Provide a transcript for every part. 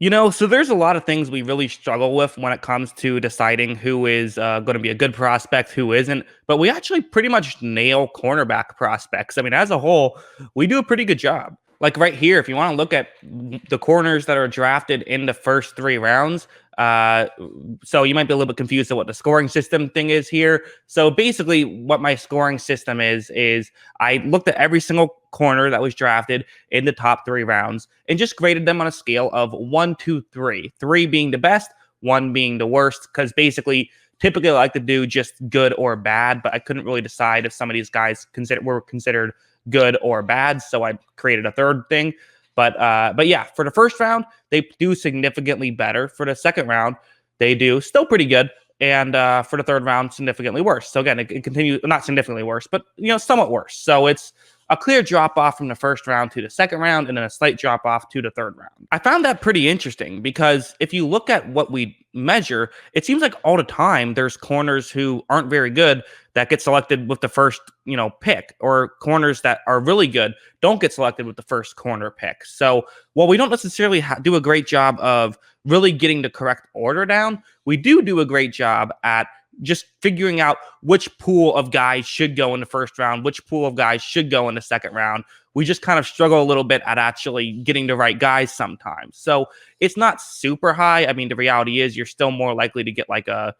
So there's a lot of things we really struggle with when it comes to deciding who is going to be a good prospect, who isn't. But we actually pretty much nail cornerback prospects. I mean, as a whole, we do a pretty good job. Like right here, if you want to look at the corners that are drafted in the first 3 rounds, uh, so you might be a little bit confused at what the scoring system thing is here. So basically, what my scoring system is I looked at every single corner that was drafted in the top 3 rounds and just graded them on a scale of 1, 2, 3. 3 being the best, 1 being the worst, because basically, typically I like to do just good or bad, but I couldn't really decide if some of these guys were considered good or bad, so I created a third thing. But yeah, for the first round, they do significantly better. For the second round, they do still pretty good. And for the third round, significantly worse. So again, it continues, not significantly worse, but somewhat worse. So it's a clear drop off from the first round to the second round, and then a slight drop off to the third round. I found that pretty interesting because if you look at what we measure, it seems like all the time there's corners who aren't very good that get selected with the first, pick, or corners that are really good don't get selected with the first corner pick. So while we don't necessarily do a great job of really getting the correct order down, we do a great job at just figuring out which pool of guys should go in the first round, which pool of guys should go in the second round. We just kind of struggle a little bit at actually getting the right guys sometimes. So it's not super high. I mean, the reality is you're still more likely to get like a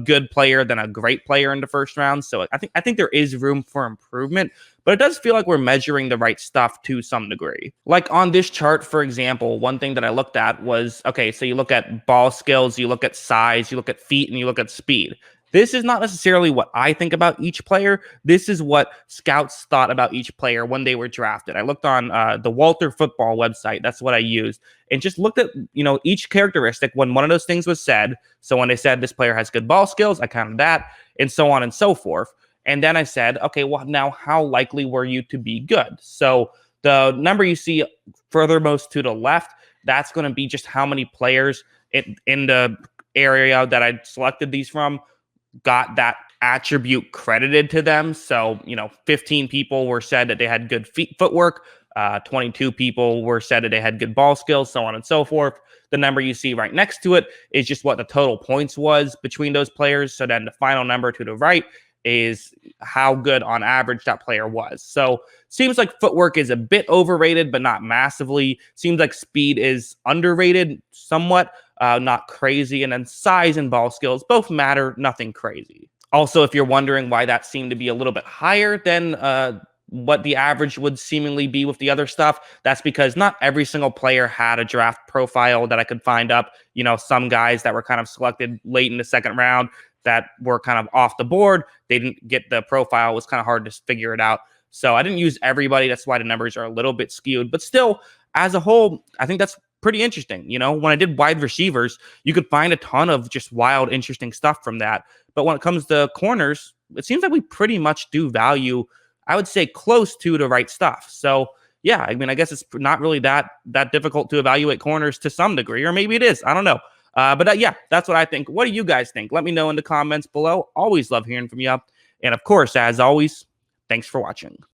good player than a great player in the first round. So I think there is room for improvement, but it does feel like we're measuring the right stuff to some degree. Like on this chart, for example, one thing that I looked at was, okay, so you look at ball skills, you look at size, you look at feet, and you look at speed. This is not necessarily what I think about each player. This is what scouts thought about each player when they were drafted. I looked on the Walter Football website. That's what I used, and just looked at each characteristic when one of those things was said. So when they said this player has good ball skills, I counted that, and so on and so forth. And then I said, okay, well, now how likely were you to be good? So the number you see furthermost to the left, that's going to be just how many players in the area that I selected these from got that attribute credited to them. So, 15 people were said that they had good footwork. 22 people were said that they had good ball skills, so on and so forth. The number you see right next to it is just what the total points was between those players. So then the final number to the right is how good on average that player was. So seems like footwork is a bit overrated, but not massively. Seems like speed is underrated somewhat. Not crazy. And then size and ball skills both matter, nothing crazy. Also, if you're wondering why that seemed to be a little bit higher than what the average would seemingly be with the other stuff, that's because not every single player had a draft profile that I could find up. Some guys that were kind of selected late in the second round that were kind of off the board, they didn't get the profile. It was kind of hard to figure it out. So I didn't use everybody. That's why the numbers are a little bit skewed. But still, as a whole, I think that's pretty interesting. When I did wide receivers, you could find a ton of just wild, interesting stuff from that. But when it comes to corners, it seems like we pretty much do value, I would say, close to the right stuff. So yeah, I mean, I guess it's not really that difficult to evaluate corners to some degree, or maybe it is. I don't know. But yeah, that's what I think. What do you guys think? Let me know in the comments below. Always love hearing from you. And of course, as always, thanks for watching.